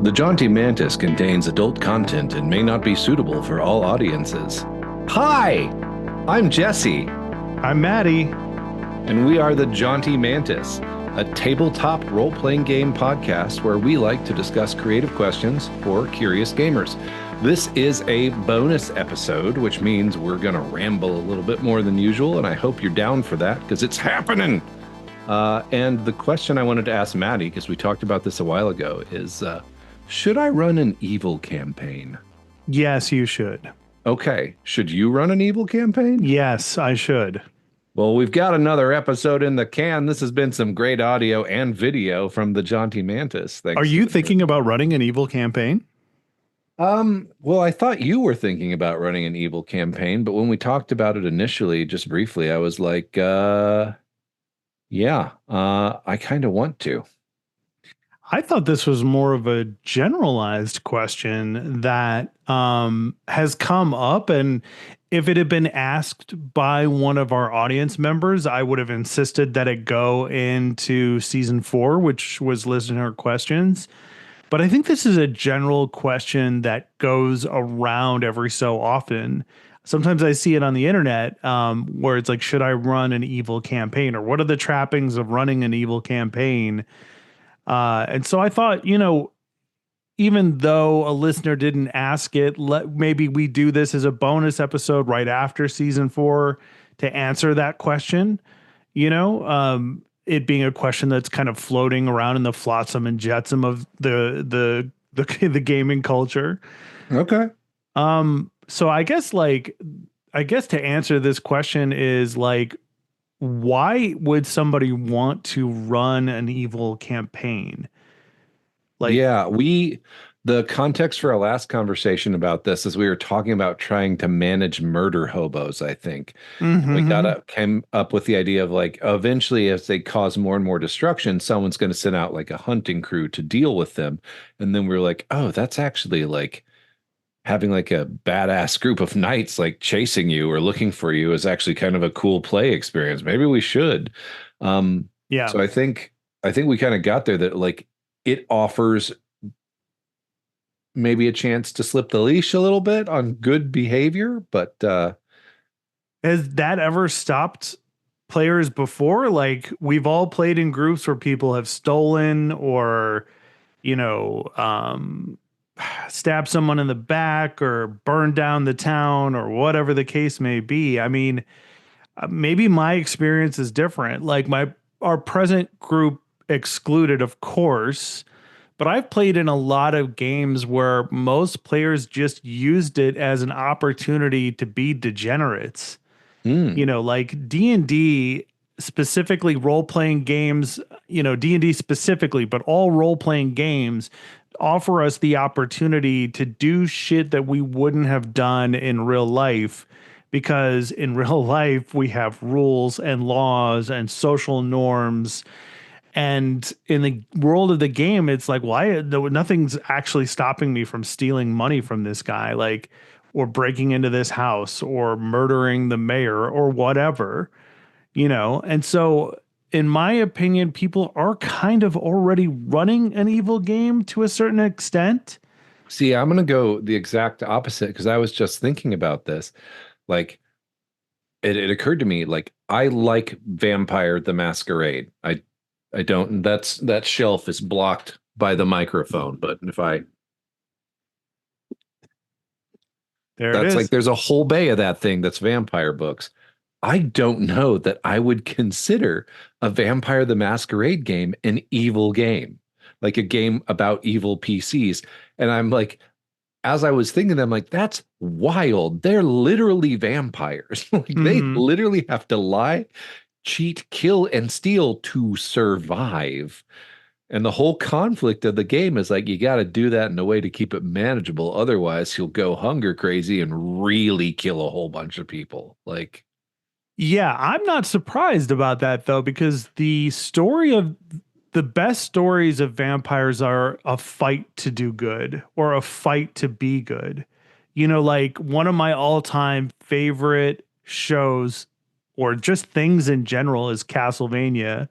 The Jaunty Mantis contains adult content and may not be suitable for all audiences. Hi, I'm Jesse, I'm Maddie. and we are the Jaunty Mantis, a tabletop role-playing game podcast where we like to discuss creative questions for curious gamers. This is a bonus episode, which means we're going to ramble a little bit more than usual, and I hope you're down for that because it's happening. And the question I wanted to ask Maddie, because we talked about this a while ago, is should I run an evil campaign? Yes, you should. Okay. Should you run an evil campaign? Yes, I should. Well, we've got another episode in the can. This has been some great audio and video from the Jaunty Mantis. Thanks. Are you thinking about running an evil campaign? Well, I thought you were thinking about running an evil campaign, but when we talked about it initially, just briefly, I was like, I kind of want to. I thought this was more of a generalized question that has come up. And if it had been asked by one of our audience members, I would have insisted that it go into season 4, which was listener questions. But I think this is a general question that goes around every so often. Sometimes I see it on the internet where it's like, should I run an evil campaign? Or what are the trappings of running an evil campaign? And so I thought, even though a listener didn't ask it, maybe we do this as a bonus episode right after season 4 to answer that question. It being a question that's kind of floating around in the flotsam and jetsam of the the gaming culture. Okay. So I guess to answer this question is like, why would somebody want to run an evil campaign? The context for our last conversation about this is we were talking about trying to manage murder hobos, I think. Came up with the idea of like, eventually, as they cause more and more destruction, someone's going to send out like a hunting crew to deal with them. And then we were like, oh, that's actually like having like a badass group of knights like chasing you or looking for you is actually kind of a cool play experience. Maybe we should. Yeah. So I think we kind of got there that like it offers maybe a chance to slip the leash a little bit on good behavior, but has that ever stopped players before? Like, we've all played in groups where people have stolen or, stabbed someone in the back or burned down the town or whatever the case may be. I mean, maybe my experience is different. Like our present group excluded, of course, but I've played in a lot of games where most players just used it as an opportunity to be degenerates. Like D&D, specifically role-playing games, D&D specifically, but all role-playing games offer us the opportunity to do shit that we wouldn't have done in real life, because in real life we have rules and laws and social norms. And in the world of the game, it's like, why? Nothing's actually stopping me from stealing money from this guy, like, or breaking into this house or murdering the mayor or whatever, And so, in my opinion, people are kind of already running an evil game to a certain extent. see, I'm going to go the exact opposite because I was just thinking about this. Like, it occurred to me, like, I like Vampire the Masquerade. I don't. That shelf is blocked by the microphone, but if I There it that's is. like there's a whole bay of that thing that's vampire books. I don't know that I would consider a Vampire the Masquerade game an evil game, like a game about evil PCs. And I'm like, as I was thinking, I'm like, that's wild. They're literally vampires. Like they Mhm. literally have to lie, cheat, kill, and steal to survive. And the whole conflict of the game is like, you got to do that in a way to keep it manageable. Otherwise, he'll go hunger crazy and really kill a whole bunch of people. Like, Yeah, I'm not surprised about that though, because the best stories of vampires are a fight to do good or a fight to be good. Like one of my all-time favorite shows or just things in general is Castlevania,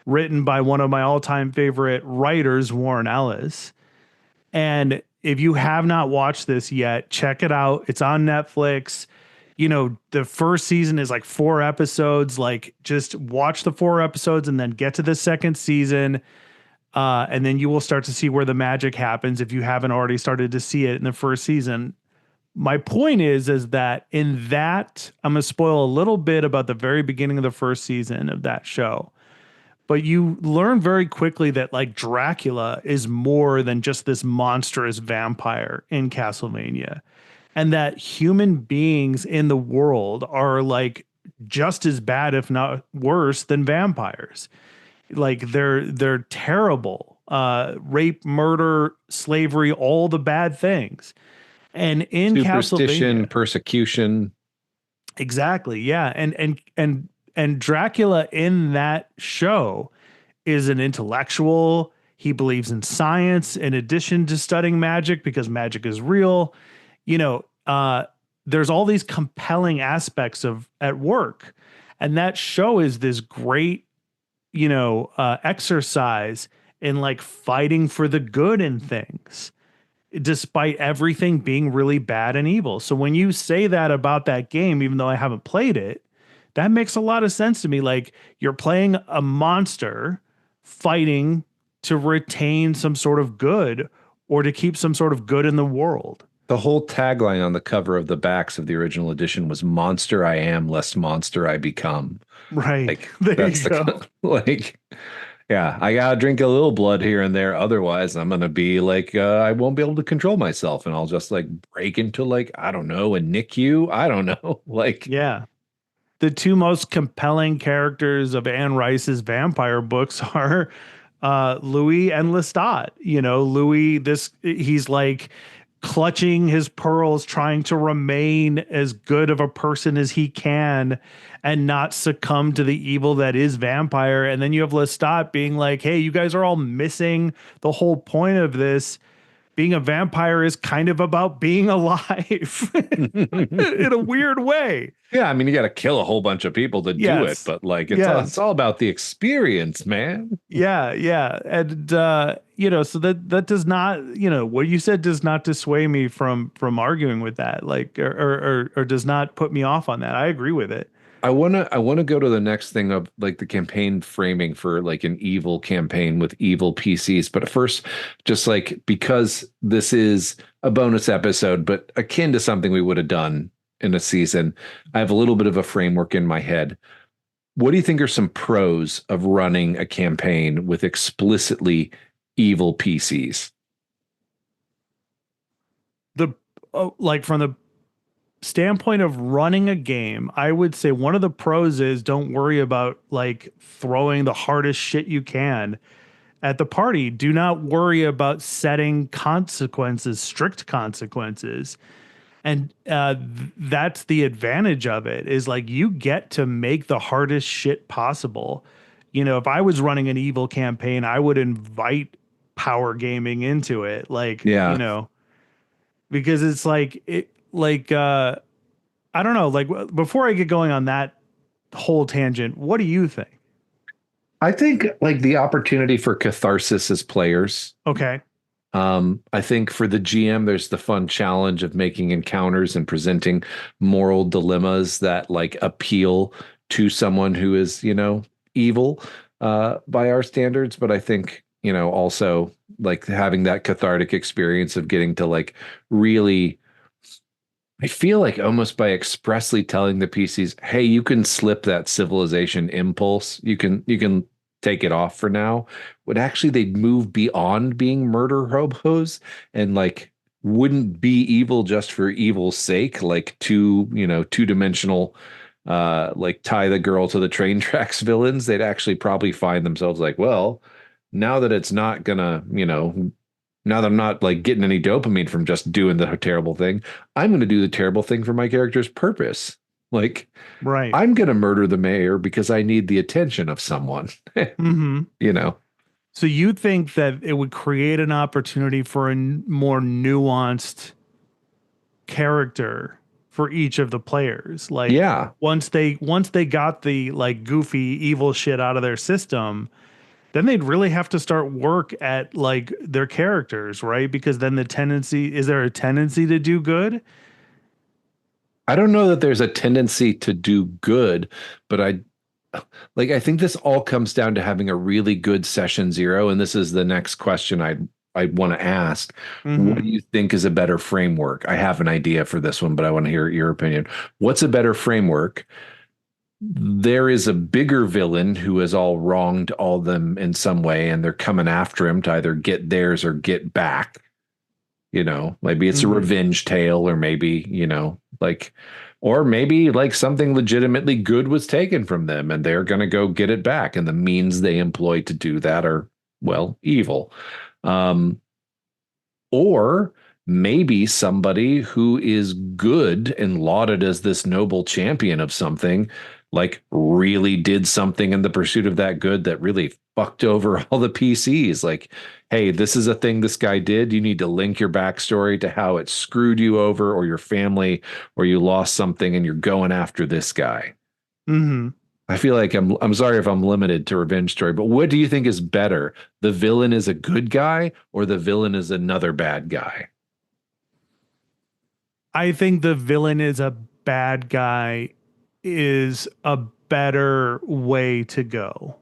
written by one of my all-time favorite writers, Warren Ellis. And if you have not watched this yet, check it out. It's on Netflix. You know, the first season is like 4 episodes. Like, just watch the 4 episodes and then get to the second season. And then you will start to see where the magic happens if you haven't already started to see it in the first season. My point is that in that, I'm going to spoil a little bit about the very beginning of the first season of that show. But you learn very quickly that like Dracula is more than just this monstrous vampire in Castlevania, and that human beings in the world are like just as bad, if not worse, than vampires. Like they're terrible. Rape, murder, slavery, all the bad things. And in Superstition, Castlevania, persecution. exactly, yeah. And Dracula in that show is an intellectual. He believes in science in addition to studying magic because magic is real. You know, there's all these compelling aspects of at work. And that show is this great, exercise in like fighting for the good in things, despite everything being really bad and evil. So when you say that about that game, even though I haven't played it, that makes a lot of sense to me. Like, you're playing a monster fighting to retain some sort of good or to keep some sort of good in the world. The whole tagline on the cover of the backs of the original edition was "Monster I am, lest monster I become." Right. Like There that's you go. the like, yeah, I gotta drink a little blood here and there. Otherwise, I'm gonna be like, I won't be able to control myself, and I'll just like break into like, I don't know, a NICU. I don't know, like, Yeah. The two most compelling characters of Anne Rice's vampire books are Louis and Lestat. You know, Louis, he's like clutching his pearls, trying to remain as good of a person as he can and not succumb to the evil that is vampire. And then you have Lestat being like, hey, you guys are all missing the whole point of this. Being a vampire is kind of about being alive in a weird way. yeah, I mean, you got to kill a whole bunch of people to do it, Yes. but like, it's Yes. all about the experience, man. Yeah, yeah. And so that does not, what you said does not dissuade me from arguing with that, like or does not put me off on that. I agree with it. I wanna go to the next thing of like the campaign framing for like an evil campaign with evil PCs. But first, just like because this is a bonus episode, but akin to something we would have done in a season, I have a little bit of a framework in my head. What do you think are some pros of running a campaign with explicitly evil PCs? The like from the standpoint of running a game, I would say one of the pros is don't worry about like throwing the hardest shit you can at the party. Do not worry about setting consequences, strict consequences. And that's the advantage of it, is like you get to make the hardest shit possible. If I was running an evil campaign, I would invite power gaming into it. Like, Yeah. because it's I don't know, like before I get going on that whole tangent, what do you think? I think like the opportunity for catharsis as players. Okay. I think for the GM, there's the fun challenge of making encounters and presenting moral dilemmas that like appeal to someone who is, evil by our standards. But I think, also like having that cathartic experience of getting to like really, I feel like almost by expressly telling the PCs, hey, you can slip that civilization impulse. You can take it off for now. Would actually they'd move beyond being murder hobos and like wouldn't be evil just for evil's sake, like two-dimensional like tie the girl to the train tracks villains. They'd actually probably find themselves like, well, now that it's not gonna, now that I'm not like getting any dopamine from just doing the terrible thing, I'm going to do the terrible thing for my character's purpose. Like, Right. I'm going to murder the mayor because I need the attention of someone, Mm-hmm. you know? So you think that it would create an opportunity for a more nuanced character for each of the players? Like, Yeah. once they got the like goofy evil shit out of their system, then they'd really have to start work at like their characters, right? Because then the tendency is there a tendency to do good? I don't know that there's a tendency to do good, but I think this all comes down to having a really good session zero. And this is the next question I want to ask. What do Mm-hmm. you think is a better framework? I have an idea for this one, but I want to hear your opinion. What's a better framework? There is a bigger villain who has all wronged all them in some way, and they're coming after him to either get theirs or get back. Maybe it's a Mm-hmm. revenge tale, or maybe, or maybe like something legitimately good was taken from them and they're going to go get it back. And the means they employ to do that are, well, evil. Um, or maybe somebody who is good and lauded as this noble champion of something, like really did something in the pursuit of that good that really fucked over all the PCs. Like, hey, this is a thing this guy did. You need to link your backstory to how it screwed you over or your family, or you lost something and you're going after this guy. Mm-hmm. I feel like I'm sorry if I'm limited to revenge story, but what do you think is better? The villain is a good guy or the villain is another bad guy? I think the villain is a bad guy is a better way to go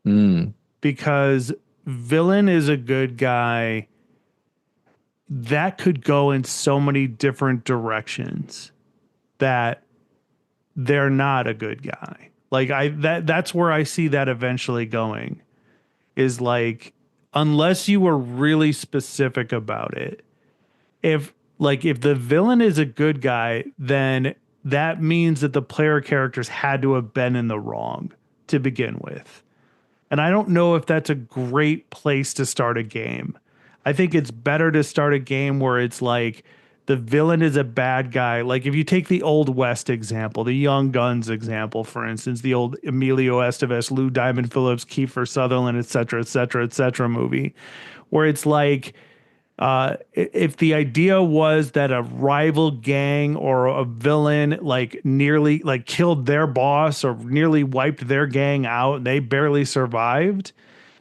Mm, because villain is a good guy that could go in so many different directions that they're not a good guy. Like that's where I see that eventually going is like unless you were really specific about it. If the villain is a good guy, then that means that the player characters had to have been in the wrong to begin with. And I don't know if that's a great place to start a game. I think it's better to start a game where it's like the villain is a bad guy. Like if you take the Old West example, the Young Guns example, for instance, the old Emilio Estevez, Lou Diamond Phillips, Kiefer Sutherland, et cetera, et cetera, et cetera movie, where it's like if the idea was that a rival gang or a villain like nearly like killed their boss or nearly wiped their gang out and they barely survived,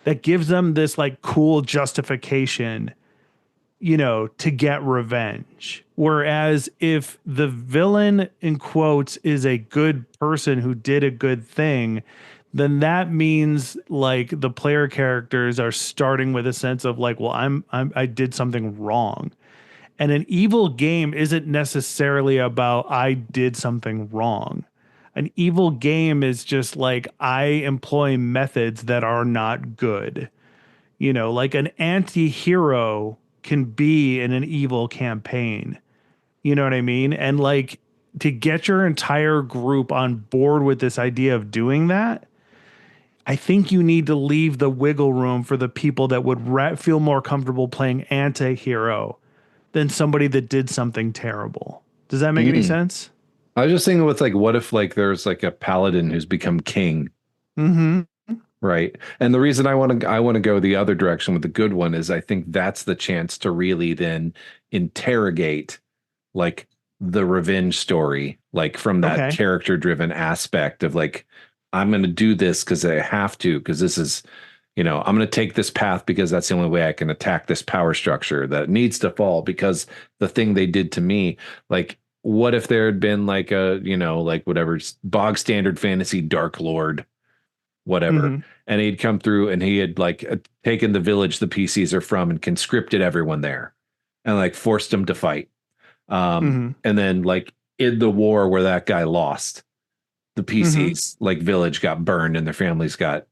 that gives them this like cool justification, to get revenge. Whereas if the villain in quotes is a good person who did a good thing, then that means like the player characters are starting with a sense of like, well, I did something wrong. And an evil game isn't necessarily about I did something wrong. An evil game is just like I employ methods that are not good. Like an anti-hero can be in an evil campaign. You know what I mean? And like to get your entire group on board with this idea of doing that, I think you need to leave the wiggle room for the people that would feel more comfortable playing anti-hero than somebody that did something terrible. Does that make any mm. sense? I was just thinking with like, what if like there's like a paladin who's become king, Mm-hmm. right? And the reason I want to go the other direction with the good one is I think that's the chance to really then interrogate like the revenge story, like from that Okay. character driven aspect of like, I'm going to do this because I have to, because this is, I'm going to take this path because that's the only way I can attack this power structure that needs to fall because the thing they did to me, like, what if there had been like a, like whatever bog standard fantasy Dark Lord, whatever, Mm-hmm. and he'd come through and he had like taken the village the PCs are from and conscripted everyone there and like forced them to fight. Mm-hmm. And then like in the war where that guy lost, the Mm-hmm. PCs like village got burned and their families got,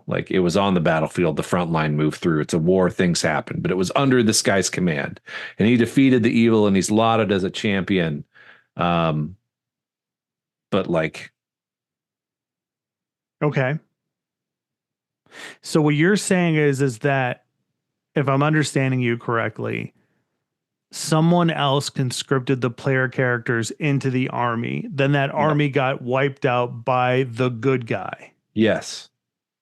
like it was on the battlefield, the front line moved through. It's a war, things happen, but it was under this guy's command. And he defeated the evil and he's lauded as a champion. Um, but like, Okay. So what you're saying is that if I'm understanding you correctly, someone else conscripted the player characters into the army. Then that yep. army got wiped out by the good guy. Yes.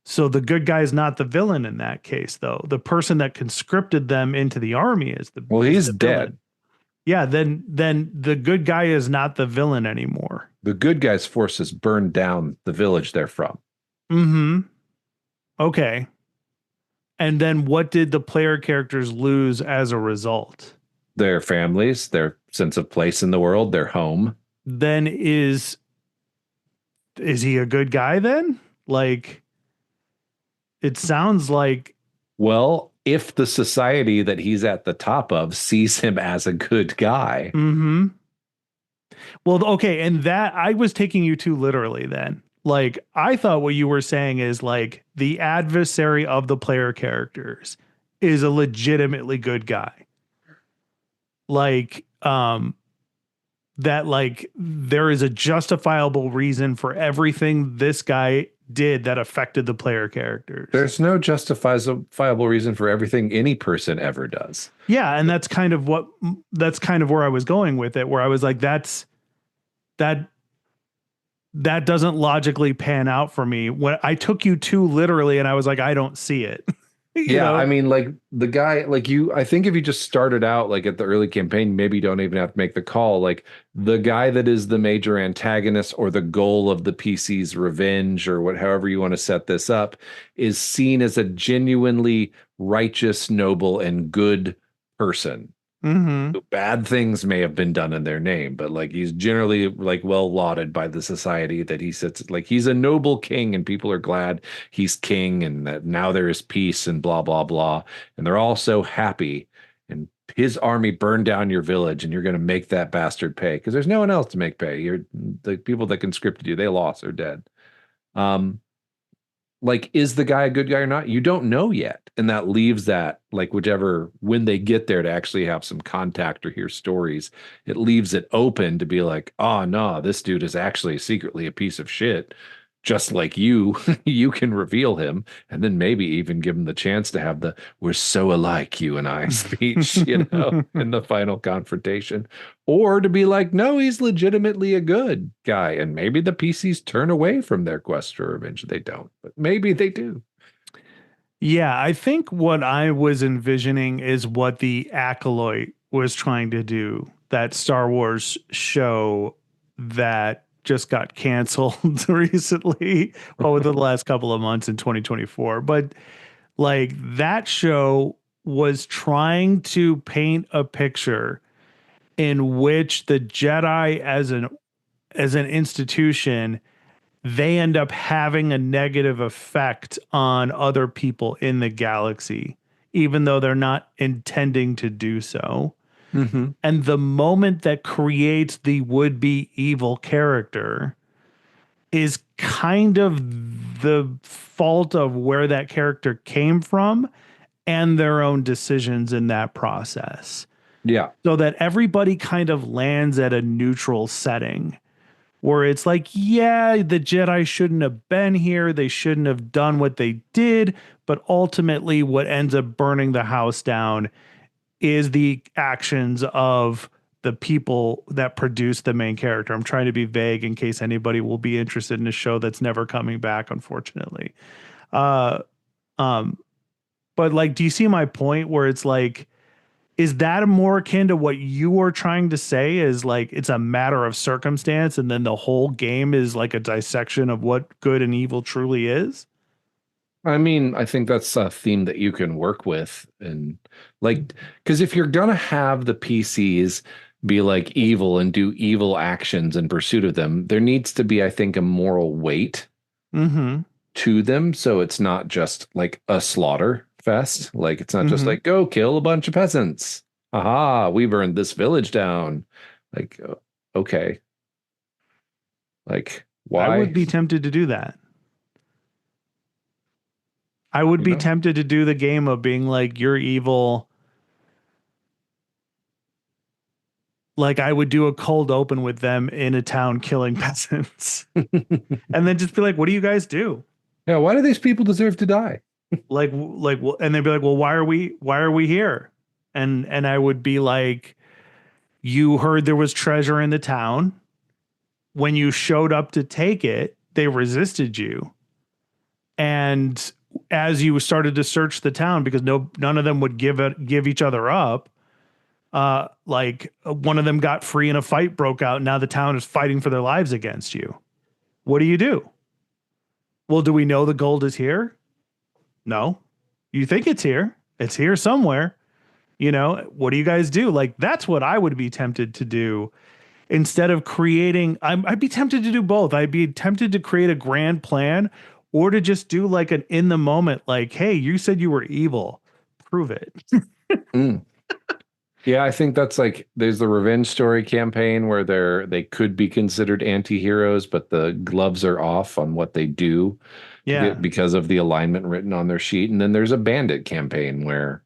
So the good guy is not the villain in that case, though. The person that conscripted them into the army is the Well, is he's the dead. villain. Yeah, then the good guy is not the villain anymore. The good guys' forces burned down the village they're from. Mm-hmm. Okay. And then what did the player characters lose as a result? Their families, their sense of place in the world, their home. Then is he a good guy then? Like it sounds like Well, if the society that he's at the top of sees him as a good guy, mhm. Well, okay, and that I was taking you too literally then. Like I thought what you were saying is like the adversary of the player characters is a legitimately good guy. Like that like there is a justifiable reason for everything this guy did that affected the player characters. there's no justifiable reason for everything any person ever does. Yeah, and that's kind of where I was going with it, where I was like, that that doesn't logically pan out for me. When I took you too literally and I was like, I don't see it. you Yeah, I know? mean, like the guy, like you, I think if you just started out like at the early campaign, maybe you don't even have to make the call. Like the guy that is the major antagonist or the goal of the PC's revenge or what, however you want to set this up, is seen as a genuinely righteous, noble, and good person. Mm-hmm. Bad things may have been done in their name, but like he's generally like well lauded by the society that he sits, like he's a noble king and people are glad he's king and that now there is peace and blah blah blah, and they're all so happy, and his army burned down your village and you're going to make that bastard pay because there's no one else to make pay. You're the people that conscripted you, they lost, they're dead. um like, is the guy a good guy or not? You don't know yet. And that leaves that, like, whichever, when they get there to actually have some contact or hear stories, it leaves it open to be like, oh, no, this dude is actually secretly a piece of shit. Just like you, you can reveal him and then maybe even give him the chance to have the "we're so alike, you and I" speech, in the final confrontation. Or to be like, no, he's legitimately a good guy. And maybe the PCs turn away from their quest for revenge. They don't, but maybe they do. Yeah, I think what I was envisioning is what the Acolyte was trying to do, that Star Wars show that just got canceled recently, well, within the last couple of months in 2024. But like that show was trying to paint a picture in which the Jedi as an institution, they end up having a negative effect on other people in the galaxy, even though they're not intending to do so. Mm-hmm. And the moment that creates the would be evil character is kind of the fault of where that character came from and their own decisions in that process. Yeah. So that everybody kind of lands at a neutral setting where it's like, yeah, the Jedi shouldn't have been here. They shouldn't have done what they did. But ultimately, what ends up burning the house down is the actions of the people that produce the main character. I'm trying to be vague in case anybody will be interested in a show that's never coming back, unfortunately. Uh, um, but like, do you see my point where it's like, is that more akin to what you were trying to say is like it's a matter of circumstance and then the whole game is like a dissection of what good and evil truly is? I mean, I think that's a theme that you can work with. And like, because if you're going to have the PCs be like evil and do evil actions in pursuit of them, there needs to be, I think, a moral weight Mm-hmm. to them. So it's not just like a slaughter fest. Like, it's not just Mm-hmm. like, go kill a bunch of peasants. Aha, we burned this village down. Like, okay. Like, I would why? be tempted to do that. I would You be know? tempted to do the game of being like, you're evil. Like I would do a cold open with them in a town killing peasants. And then just be like, what do you guys do? Yeah, why do these people deserve to die? And they'd be like, well, why are we here? And I would be like, you heard there was treasure in the town. When you showed up to take it, they resisted you. And as you started to search the town, because none of them would give each other up, one of them got free and a fight broke out. Now the town is fighting for their lives against you. What do you do? Well, do we know the gold is here? No. You think it's here. It's here somewhere. What do you guys do? Like, that's what I would be tempted to do instead of creating. I'd be tempted to do both. I'd be tempted to create a grand plan or to just do like an in the moment, like, hey, you said you were evil. Prove it. Mm. Yeah, I think that's like there's the revenge story campaign where they could be considered anti-heroes, but the gloves are off on what they do Yeah. because of the alignment written on their sheet. And then there's a bandit campaign where,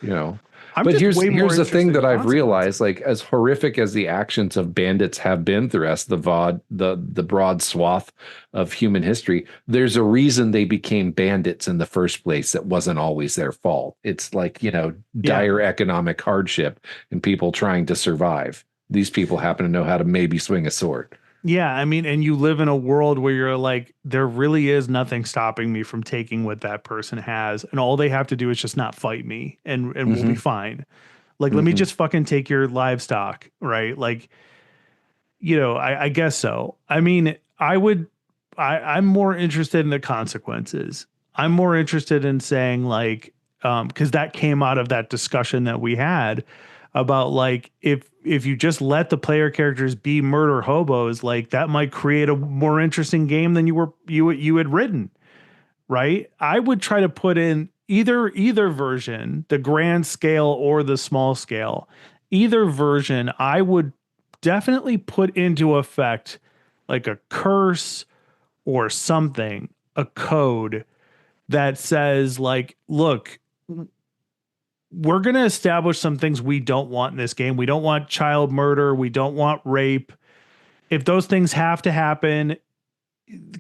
you know, I'm but just here's way more here's the thing interested in that I've realized, consequences. like as horrific as the actions of bandits have been throughout the broad swath of human history, there's a reason they became bandits in the first place. It wasn't always their fault. It's like, Yeah. dire economic hardship and people trying to survive. These people happen to know how to maybe swing a sword. Yeah, I mean, and you live in a world where you're like, there really is nothing stopping me from taking what that person has, and all they have to do is just not fight me, and we'll be Hmm. fine. Like, let me Hmm. just fucking take your livestock, right? Like, I guess so. I mean, I'm more interested in the consequences. I'm more interested in saying like, because that came out of that discussion that we had about like if you just let the player characters be murder hobos, like that might create a more interesting game than you had written, right? I would try to put in either version, the grand scale or the small scale. Either version, I would definitely put into effect like a curse or something, a code that says like, look, we're going to establish some things we don't want in this game. We don't want child murder, we don't want rape. If those things have to happen,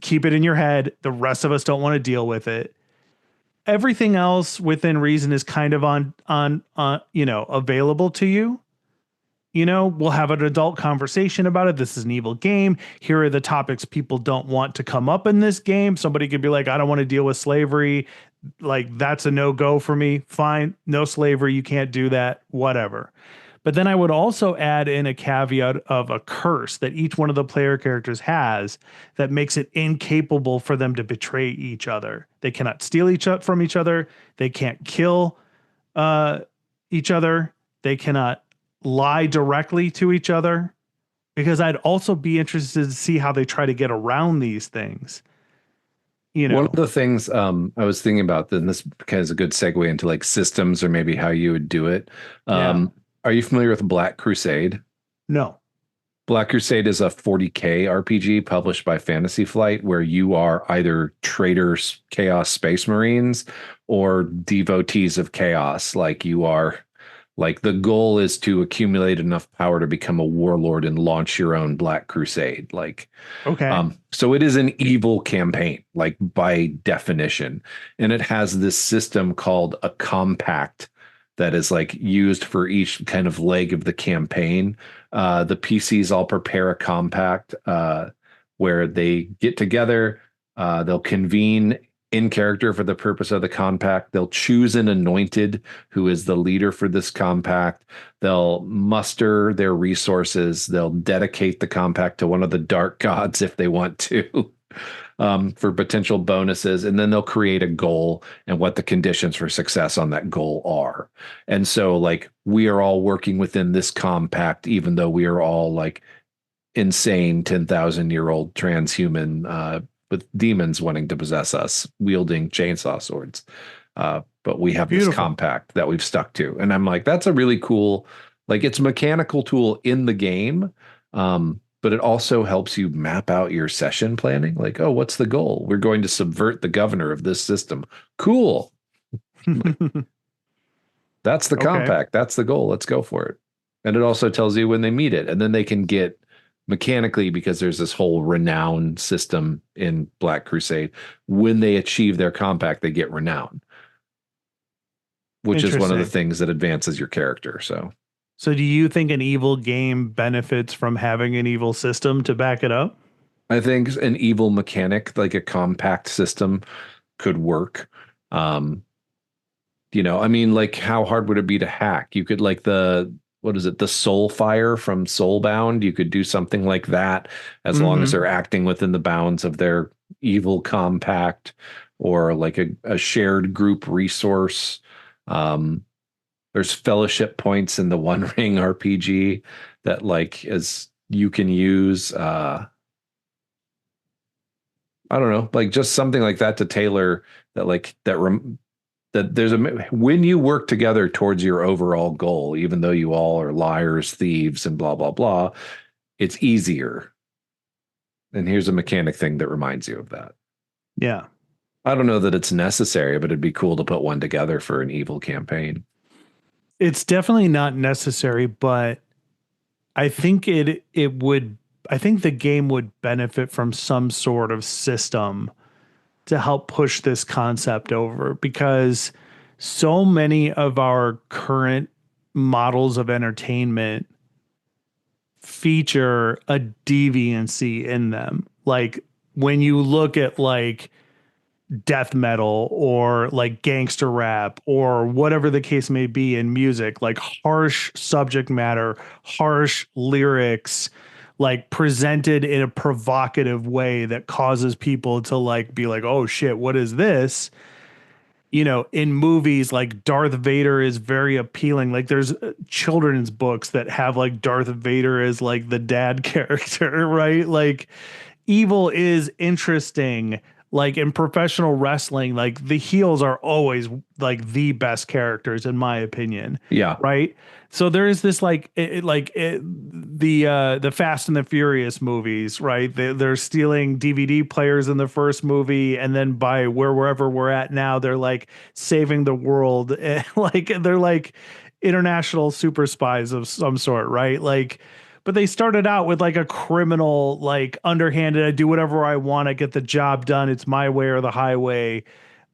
keep it in your head. The rest of us don't want to deal with it. Everything else within reason is kind of on available to you. We'll have an adult conversation about it. This is an evil game. Here are the topics people don't want to come up in this game. Somebody could be like, I don't want to deal with slavery. Like, that's a no go for me. Fine. No slavery. You can't do that. Whatever. But then I would also add in a caveat of a curse that each one of the player characters has that makes it incapable for them to betray each other. They cannot steal from each other. They can't kill uh, each other. They cannot lie directly to each other, because I'd also be interested to see how they try to get around these things. You One of know, the things I was thinking about, then this kind of is a good segue into like systems or maybe how you would do it. yeah, Are you familiar with Black Crusade? no, Black Crusade is a 40K RPG published by Fantasy Flight, where you are either traitors, Chaos Space Marines, or devotees of chaos. Like you are, like the goal is to accumulate enough power to become a warlord and launch your own Black Crusade. okay, So it is an evil campaign, like by definition, and it has this system called a compact that is like used for each kind of leg of the campaign. The PCs all prepare a compact where they get together, they'll convene in character for the purpose of the compact. They'll choose an anointed who is the leader for this compact. They'll muster their resources. They'll dedicate the compact to one of the dark gods if they want to. For potential bonuses, and then they'll create a goal and what the conditions for success on that goal are. And so, like, we are all working within this compact, even though we are all like insane 10,000-year-old transhuman with demons wanting to possess us, wielding chainsaw swords. But we have this beautiful, compact that we've stuck to. And I'm like, that's a really cool, like, it's a mechanical tool in the game. But it also helps you map out your session planning. Like, oh, what's the goal? We're going to subvert the governor of this system. Cool. That's the okay, compact. That's the goal. Let's go for it. And it also tells you when they meet it. And then they can get mechanically, because there's this whole renown system in Black Crusade. When they achieve their compact, they get renown, which is one of the interesting. things that advances your character. So, do you think an evil game benefits from having an evil system to back it up? I think an evil mechanic, like a compact system, could work. Um, I mean, like, how hard would it be to hack? You could like what is it, the Soul Fire from Soulbound? You could do something like that as long as Mm-hmm. they're acting within the bounds of their evil compact. or like a shared group resource. Um, there's fellowship points in the One Ring RPG that like as you can use. I don't know, like just something like that to tailor that, like that there's a when you work together towards your overall goal, even though you all are liars, thieves, and blah blah blah, it's easier. And here's a mechanic thing that reminds you of that. Yeah. I don't know that it's necessary, but it'd be cool to put one together for an evil campaign. It's definitely not necessary, but I think it would I think the game would benefit from some sort of system to help push this concept over because so many of our current models of entertainment feature a deviancy in them. Like when you look at like death metal or like gangster rap or whatever the case may be in music, like harsh subject matter, harsh lyrics, like presented in a provocative way that causes people to like be like, oh shit, what is this? In movies, like Darth Vader is very appealing. Like there's children's books that have like Darth Vader as like the dad character, right? Like evil is interesting. Like in professional wrestling, like the heels are always like the best characters in my opinion, Yeah. right? So there is this the Fast and the Furious movies, right? They're stealing DVD players in the first movie, and then by wherever we're at now, they're like saving the world, like they're like international super spies of some sort, right? Like but they started out with like a criminal, like underhanded, I do whatever I want, I get the job done, it's my way or the highway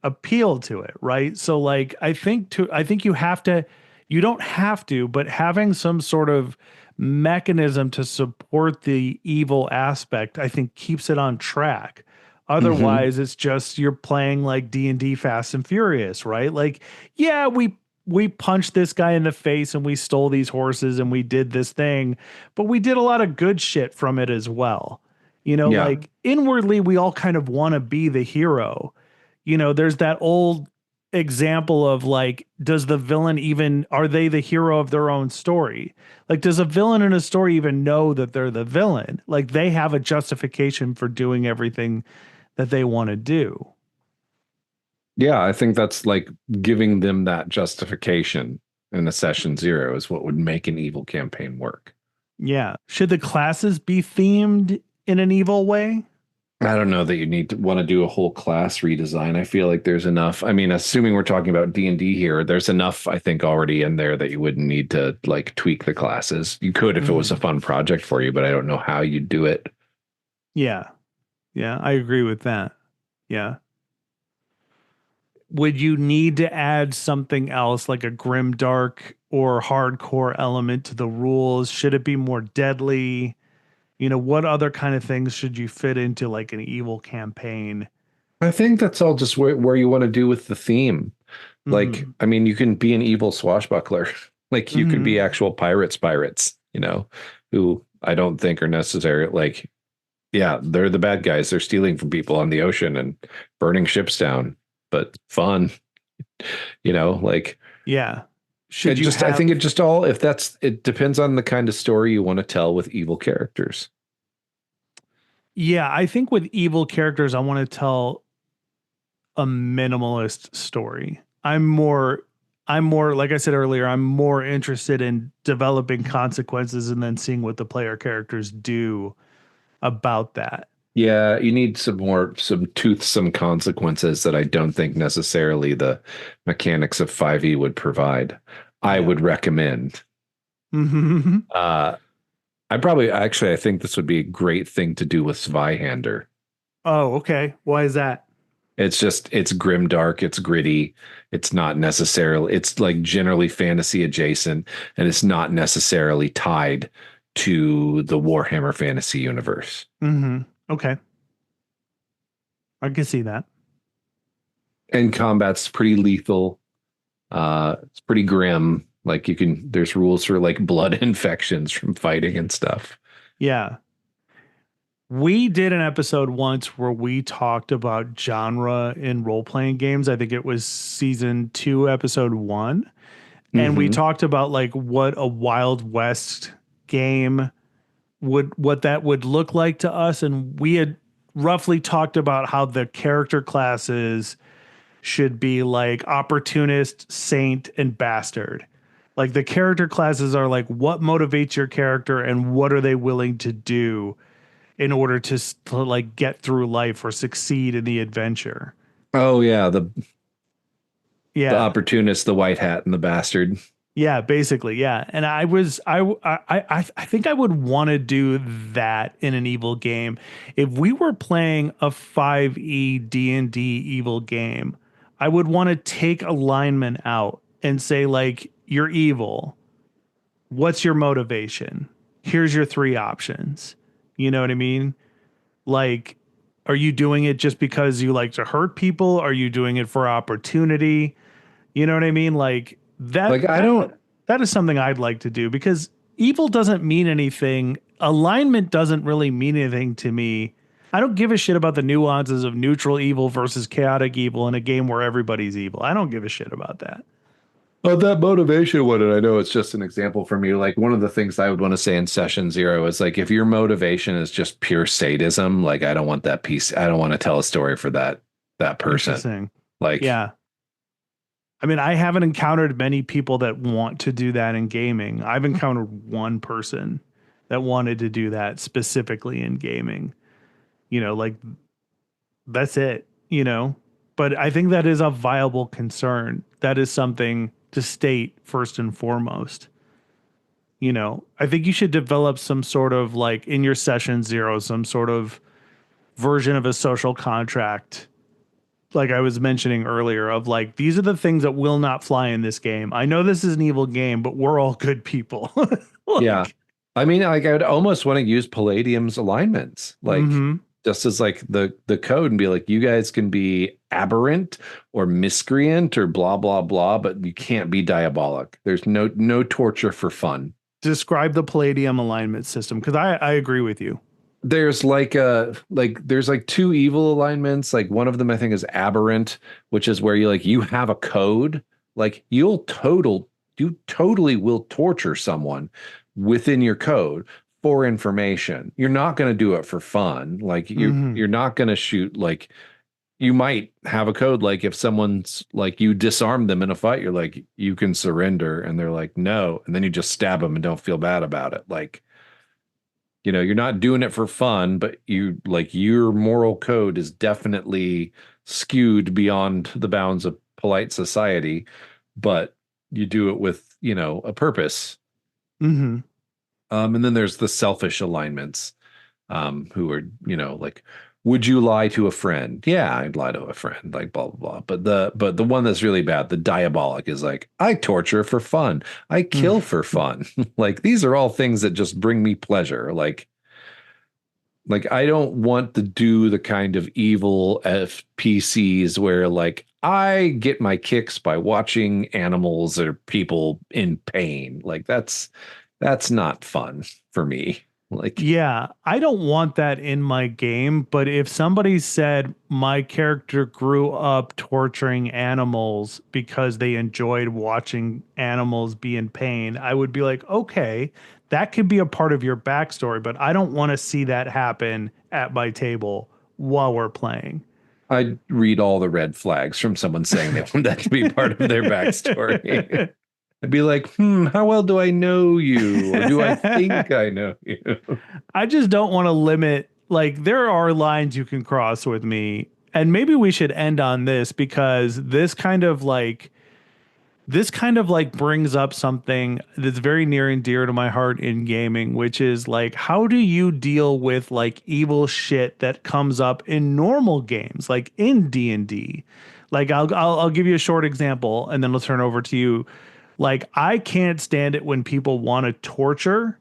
appeal to it, right? So like I think you don't have to, but having some sort of mechanism to support the evil aspect, I think keeps it on track. Mm-hmm. Otherwise, it's just you're playing like D&D Fast and Furious, right? Like, yeah, we punched this guy in the face and we stole these horses and we did this thing, but we did a lot of good shit from it as well. Yeah. Like inwardly, we all kind of want to be the hero. There's that old example of like, does the villain even, are they the hero of their own story? Like, does a villain in a story even know that they're the villain? Like, they have a justification for doing everything that they want to do. Yeah, I think that's like giving them that justification in a session zero is what would make an evil campaign work. Yeah. Should the classes be themed in an evil way? I don't know that you need to want to do a whole class redesign. I feel like there's enough. I mean, assuming we're talking about D&D here, there's enough, I think, already in there that you wouldn't need to like tweak the classes. You could if it was a Mhm. fun project for you, but I don't know how you'd do it. Yeah. Yeah. I agree with that. Yeah. Would you need to add something else like a grim dark or hardcore element to the rules? Should it be more deadly? What other kind of things should you fit into like an evil campaign? I think that's all just where you want to do with the theme. Like, Hmm. I mean, you can be an evil swashbuckler. Like you could be Hmm. actual pirates, who I don't think are necessary. Like, yeah, they're the bad guys. They're stealing from people on the ocean and burning ships down, but fun, like Yeah. it Should you just, I think it have, just all, if that's, it depends on the kind of story you want to tell with evil characters. yeah, I think with evil characters, I want to tell a minimalist story. I'm more like I said earlier, I'm more interested in developing consequences and then seeing what the player characters do about that. Yeah, you need some toothsome consequences that I don't think necessarily the mechanics of 5e would provide. I Yeah. would recommend. Hmm. Uh, I think this would be a great thing to do with Zweihander. Oh, okay. Why is that? It's grim dark, it's gritty, it's not necessarily, it's like generally fantasy adjacent, and it's not necessarily tied to the Warhammer fantasy universe. Okay. I can see that. And combat's pretty lethal. It's pretty grim. Like there's rules for like blood infections from fighting and stuff. Yeah. We did an episode once where we talked about genre in role playing games. I think it was season 2, episode 1. And we Hmm. talked about like what a Wild West game what that would look like to us. And we had roughly talked about how the character classes should be like opportunist, saint, and bastard. Like the character classes are like what motivates your character and what are they willing to do in order to like get through life or succeed in the adventure. Oh yeah, the Yeah. opportunist, the white hat, and the bastard. Yeah, basically, yeah. And I think I would want to do that in an evil game. If we were playing a 5e D&D evil game, I would want to take alignment out and say like you're evil. What's your motivation? Here's your 3 options. You know what I mean? Like, are you doing it just because you like to hurt people? Are you doing it for opportunity? You know what I mean? Like Like I don't that is something I'd like to do because evil doesn't mean anything. Alignment doesn't really mean anything to me. I don't give a shit about the nuances of neutral evil versus chaotic evil in a game where everybody's evil. I don't give a shit about that. Oh, that motivation one, and I know it's just an example from you. Like one of the things I would want to say in session zero is like if your motivation is just pure sadism, like I don't want that piece. I don't want to tell a story for that person. Interesting. Like, Yeah. I mean, I haven't encountered many people that want to do that in gaming. I've encountered one person that wanted to do that specifically in gaming. Like that's it, But I think that is a viable concern. That is something to state first and foremost. I think you should develop some sort of like in your session zero, some sort of version of a social contract like I was mentioning earlier, of like, these are the things that will not fly in this game. I know this is an evil game, but we're all good people. yeah. Like, I mean, like I would almost want to use Palladium's alignments, like mm-hmm. just as like the code and be like, you guys can be aberrant or miscreant or blah blah blah, but you can't be diabolic. There's no torture for fun. Describe the Palladium alignment system because I agree with you. There's there's like 2 evil alignments. Like one of them I think is aberrant, which is where you have a code. Like you totally will torture someone within your code for information. You're not going to do it for fun. Like Mm-hmm. you're not going to shoot like you might have a code like if someone's like you disarm them in a fight, you're like you can surrender and they're like no, and then you just stab them and don't feel bad about it. Like you're not doing it for fun, but you like your moral code is definitely skewed beyond the bounds of polite society, but you do it with, a purpose. Mm-hmm. And then there's the selfish alignments, who are, like, would you lie to a friend? Yeah, I'd lie to a friend, like blah blah blah. But the one that's really bad, the diabolic, is like, I torture for fun. I kill for fun. Like these are all things that just bring me pleasure. Like I don't want to do the kind of evil FPCs where like I get my kicks by watching animals or people in pain. Like that's not fun for me. Like Yeah, I don't want that in my game, but if somebody said my character grew up torturing animals because they enjoyed watching animals be in pain, I would be like, okay, that could be a part of your backstory, but I don't want to see that happen at my table while we're playing. I'd read all the red flags from someone saying they want that to be part of their backstory. I'd be like, how well do I know you? Or do I think I know you? I just don't want to limit, like, there are lines you can cross with me. And maybe we should end on this because this kind of like brings up something that's very near and dear to my heart in gaming, which is like, how do you deal with like evil shit that comes up in normal games, like in D&D? Like I'll give you a short example and then I'll turn over to you. Like I can't stand it when people want to torture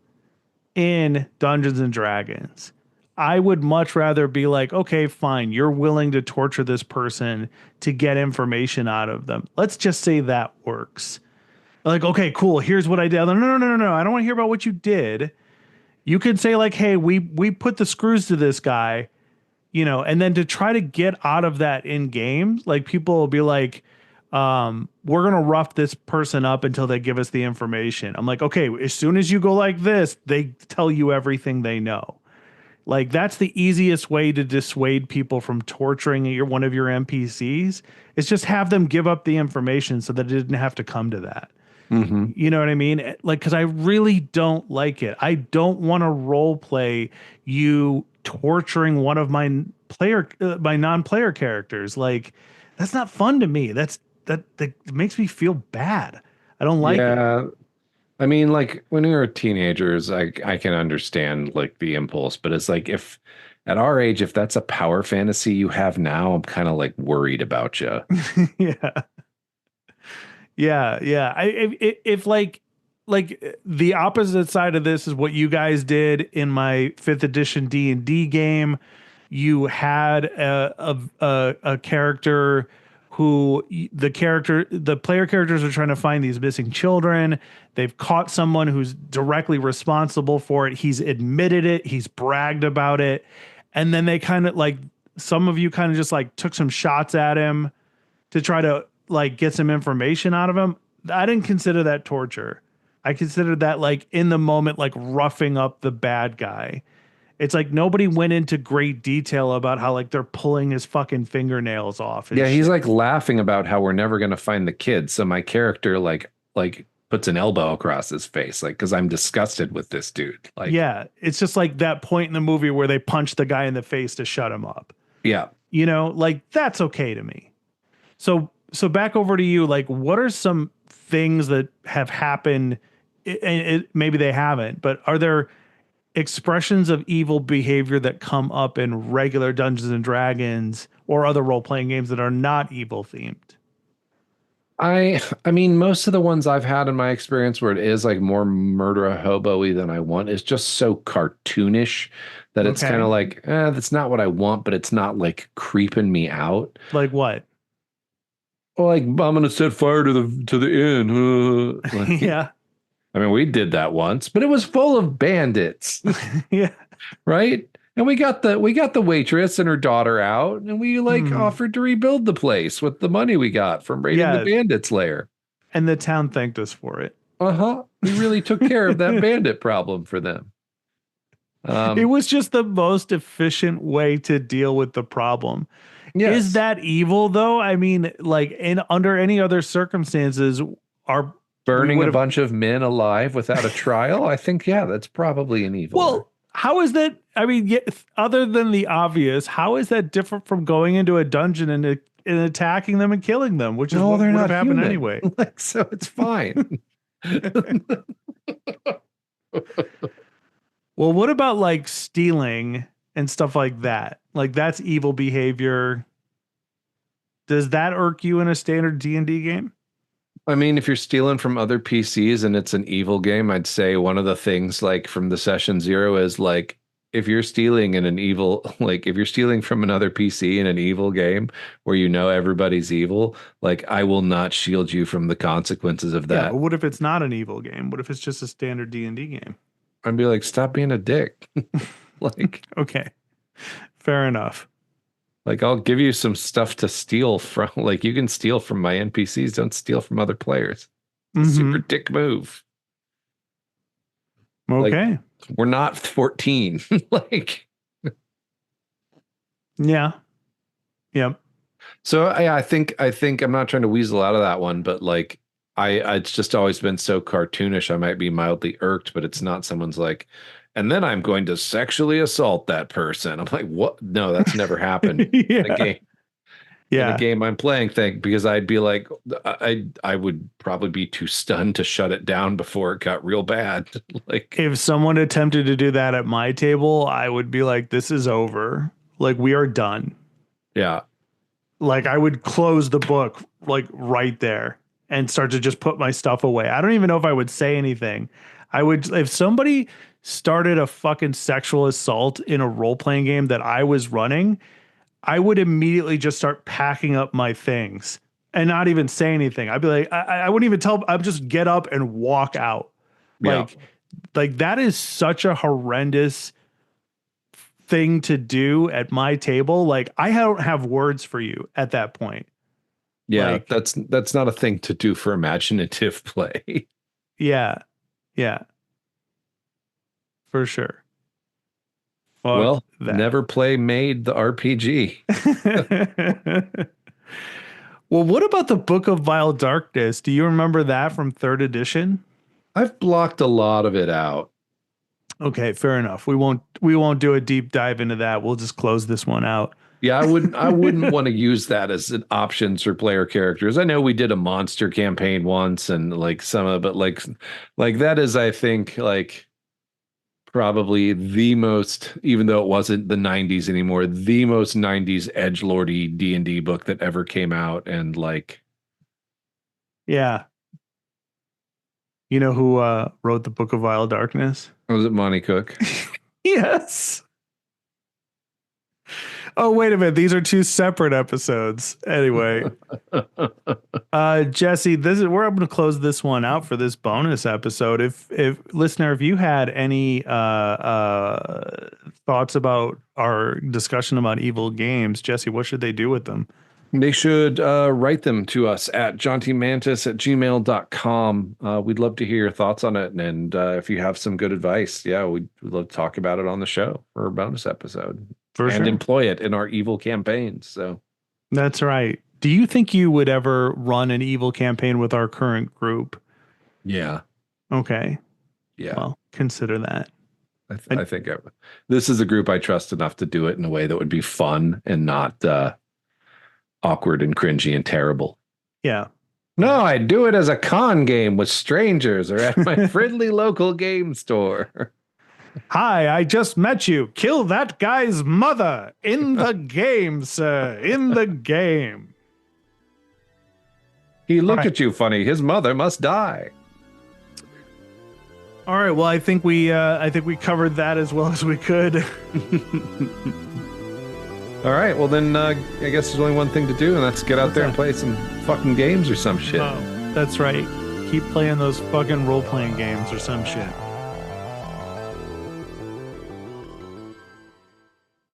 in Dungeons and Dragons. I would much rather be like, okay, fine, you're willing to torture this person to get information out of them. Let's just say that works. Like, okay, cool, here's what I did. No, no, no, no, no. I don't want to hear about what you did. You could say like, hey, we put the screws to this guy, and then to try to get out of that in game, like people will be like, we're gonna rough this person up until they give us the information. I'm like, okay, as soon as you go like this, they tell you everything they know. Like that's the easiest way to dissuade people from torturing one of your NPCs. Is just have them give up the information so that it didn't have to come to that. Hmm. You know what I mean? Like, because I really don't like it. I don't want to role play you torturing one of my non-player characters. Like, that's not fun to me. That makes me feel bad. I don't like it. Yeah. I mean, like when we were teenagers, I can understand like the impulse, but it's like if at our age, if that's a power fantasy you have now, I'm kind of like worried about you. Yeah. Yeah. If like the opposite side of this is what you guys did in my fifth edition D&D game. You had a character who the player characters are trying to find these missing children. They've caught someone who's directly responsible for it. He's admitted it. He's bragged about it. And then they kind of like some of you kind of just like took some shots at him to try to like get some information out of him. I didn't consider that torture. I considered that like in the moment, like roughing up the bad guy. It's like nobody went into great detail about how like they're pulling his fucking fingernails off and Yeah, he's shit. like laughing about how we're never gonna find the kid. So my character like puts an elbow across his face, like because I'm disgusted with this dude. Like, Yeah, it's just like that point in the movie where they punch the guy in the face to shut him up. yeah. Like that's okay to me. So back over to you. Like, what are some things that have happened? Maybe they haven't, but are there expressions of evil behavior that come up in regular Dungeons and Dragons or other role playing games that are not evil themed? I mean, most of the ones I've had in my experience where it is like more murder hobo-y than I want is just so cartoonish that it's kind of Okay, like, that's not what I want, but it's not like creeping me out. like what? Well, like I'm gonna set fire to the inn. Like, Yeah, I mean, we did that once, but it was full of bandits, yeah. right? And we got the waitress and her daughter out, and we like Hmm. offered to rebuild the place with the money we got from raiding the Yeah, bandits' lair. and the town thanked us for it. Uh-huh. We really took care of that bandit problem for them. It Um, was just the most efficient way to deal with the problem. Is yes. that evil though? I mean, like in under any other circumstances, our we Burning would a have bunch of men alive without a trial, I think, yeah, that's probably an evil one. well, how is that? I mean, yeah, other than the obvious, how is that different from going into a dungeon and attacking them and killing them, which is No, what they're would have not happened human. anyway? Like, so it's fine. Well, what about like stealing and stuff like that? Like that's evil behavior. Does that irk you in a standard D&D game? I mean, if you're stealing from other PCs and it's an evil game, I'd say one of the things like from the session zero is like if you're stealing in an evil, like if you're stealing from another PC in an evil game where you know everybody's evil, like I will not shield you from the consequences of Yeah, but that. what if it's not an evil game? What if it's just a standard D&D game? I'd be like, stop being a dick. Like, Okay, fair enough. like I'll give you some stuff to steal from. Like you can steal from my NPCs, don't steal from other players. It's a super Mm-hmm. dick move. Like Okay. we're not 14. Like Yeah. Yep. so I think I'm not trying to weasel out of that one, but like it's just always been so cartoonish. I might be mildly irked, but it's not someone's like, and then I'm going to sexually assault that person. I'm like, what? No, that's never happened in a Yeah. game. In a Yeah. game I'm playing thing because I'd be like, I would probably be too stunned to shut it down before it got real bad. Like, If someone attempted to do that at my table, I would be like, this is over. Like, we are done. yeah, Like, I would close the book, like, right there and start to just put my stuff away. I don't even know if I would say anything. I would, if somebody started a fucking sexual assault in a role playing game that I was running, I would immediately just start packing up my things and not even say anything. I'd be like, I wouldn't even tell, I'd just get up and walk out. yeah, Like, Like that is such a horrendous thing to do at my table. Like I don't have words for you at that point. Yeah, Like, that's not a thing to do for imaginative play. yeah, yeah, for sure. Fuck Well, that. never play Made the RPG. Well, what about the Book of Vile Darkness? Do you remember that from third edition? I've blocked a lot of it out. Okay, fair enough. We won't do a deep dive into that. We'll just close this one out. Yeah, I wouldn't want to use that as an options for player characters. I know we did a monster campaign once and like some of but like that is I think like probably the most, even though it wasn't the 90s anymore, the most 90s edgelordy D&D book that ever came out. And like, Yeah. You know who wrote the Book of Vile Darkness? was it Monty Cook? Yes. Oh, wait a minute. These are two separate episodes. Anyway, Jesse, we're going to close this one out for this bonus episode. If listener, if you had any thoughts about our discussion about evil games, Jesse, what should they do with them? They should write them to us at jauntymantis@gmail.com. We'd love to hear your thoughts on it. And if you have some good advice, yeah, we'd love to talk about it on the show for a bonus episode For and sure. employ it in our evil campaigns. So That's right. Do you think you would ever run an evil campaign with our current group? yeah, Okay. yeah. Well, consider that. I think this is a group I trust enough to do it in a way that would be fun and not awkward and cringy and terrible. Yeah. No, I do it as a con game with strangers or at my friendly local game store. Hi, I just met you. Kill that guy's mother in the game, sir. In the game. He looked at you funny. His mother must die. All right. Well, I think we covered that as well as we could. All right. Well, then I guess there's only one thing to do, and that's get out there and play some fucking games or some shit. Oh, that's right. Keep playing those fucking role-playing games or some shit.